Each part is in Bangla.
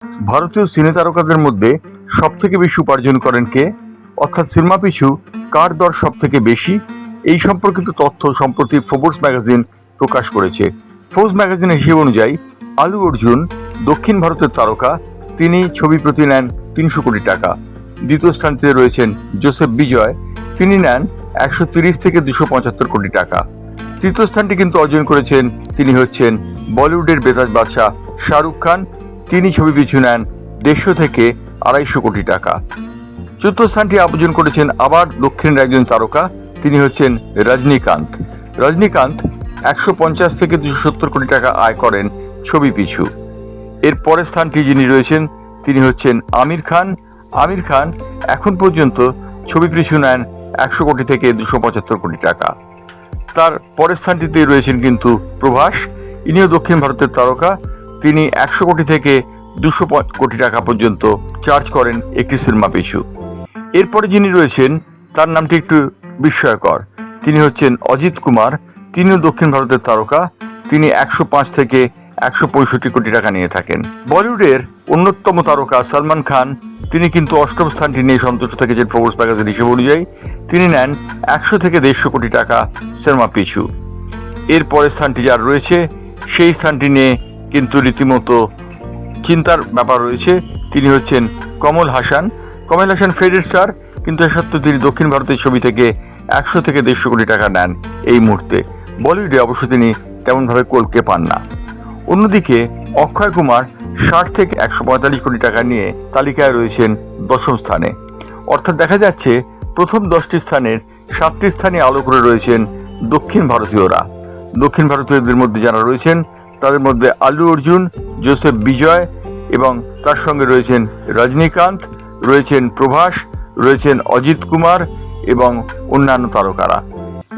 ভারতীয় সিনে তারকাদের মধ্যে সবথেকে বেশি উপার্জন করেন কে, অর্থাৎ সিনেমা পিছু কার দর সবথেকে বেশি, এই সম্পর্কিত তথ্য সম্প্রতি ফোর্বস ম্যাগাজিন প্রকাশ করেছে। ফোর্বস ম্যাগাজিনের হিসেব অনুযায়ী আলু অর্জুন দক্ষিণ ভারতের তারকা, তিনি ছবি প্রতি নেন 300 কোটি টাকা। দ্বিতীয় স্থানটিতে রয়েছেন জোসেফ বিজয়, তিনি নেন 130 থেকে 275 কোটি টাকা। তৃতীয় স্থানটি কিন্তু অর্জন করেছেন, তিনি হচ্ছেন বলিউডের বেতাজ বাদশাহ শাহরুখ খান, তিনি ছবি পিছু নেন 150 থেকে 250 কোটি টাকা। চতুর্থ স্থানটি অর্জন করেছেন আবার দক্ষিণের একজন তারকা, তিনি হচ্ছেন রজনীকান্ত। রজনীকান্ত 150 থেকে 270 কোটি টাকা আয় করেন ছবি পিছু। এর পরের স্থানটি যিনি রয়েছেন তিনি হচ্ছেন আমির খান। আমির খান এখন পর্যন্ত ছবি পিছু নেন 100 কোটি থেকে 275 কোটি টাকা। তার পরের স্থানটিতে রয়েছেন কিন্তু প্রভাস, ইনিও দক্ষিণ ভারতের তারকা, তিনি 100 কোটি থেকে 200 কোটি টাকা পর্যন্ত চার্জ করেন একটি সিনেমা পিছু। এরপরে যিনি রয়েছেন তার নামটি একটু বিস্ময়কর, তিনি হচ্ছেন অজিত কুমার, তিনিও দক্ষিণ ভারতের তারকা, তিনি 105 থেকে 165 কোটি টাকা নিয়ে থাকেন। বলিউডের অন্যতম তারকা সালমান খান, তিনি কিন্তু অষ্টম স্থানটি নিয়ে সন্তুষ্ট থেকেছেন ফোর্বস ম্যাগাজিন হিসেব অনুযায়ী, তিনি নেন 100 থেকে 150 কোটি টাকা সিনেমা পিছু। এর পরের স্থানটি যার রয়েছে সেই স্থানটি নিয়ে কিন্তু রীতিমতো চিন্তার ব্যাপার রয়েছে, তিনি হচ্ছেন কমল হাসান। কমল হাসান ফেডেড স্টার, কিন্তু এর সত্ত্বেও তিনি দক্ষিণ ভারতের ছবি থেকে 100 থেকে 150 কোটি টাকা নেন এই মুহূর্তে। বলিউডে অবশ্য তিনি তেমনভাবে কলকে পান না। অন্যদিকে অক্ষয় কুমার 60 থেকে 145 কোটি টাকা নিয়ে তালিকায় রয়েছেন 10ম স্থানে। অর্থাৎ দেখা যাচ্ছে প্রথম 10টি স্থানের 7টি স্থানে আলো করে রয়েছেন দক্ষিণ ভারতীয়রা। দক্ষিণ ভারতীয়দের মধ্যে যারা রয়েছেন তাদের মধ্যে আলু অর্জুন, জোসেফ বিজয় এবং তার সঙ্গে রয়েছেন রজনীকান্ত, রয়েছেন প্রভাস, রয়েছেন অজিত কুমার এবং অন্যান্য তারকারা।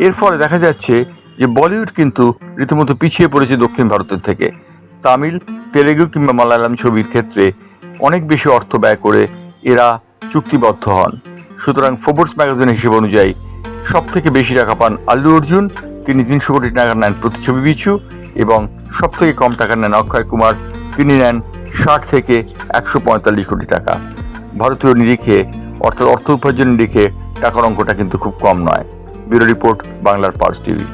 এর ফলে দেখা যাচ্ছে যে বলিউড কিন্তু রীতিমতো পিছিয়ে পড়েছে দক্ষিণ ভারতের থেকে। তামিল, তেলেগু কিংবা মালায়ালাম ছবির ক্ষেত্রে অনেক বেশি অর্থ ব্যয় করে এরা চুক্তিবদ্ধ হন। সুতরাং ফোর্বস ম্যাগাজিনের হিসেব অনুযায়ী সব থেকে বেশি টাকা পান আল্লু অর্জুন, তিনি 300 কোটি টাকা নেন প্রতি ছবি পিছু, এবং সব থেকে কম টাকা নেন অক্ষয় কুমার, তিনি নেন 60 থেকে 145 কোটি টাকা। ভারতীয় নিরিখে অর্থাৎ অর্থ উপার্জনের নিরিখে টাকার অঙ্কটা কিন্তু খুব কম নয়। ব্যুরো রিপোর্ট, বাংলার পালস টিভি।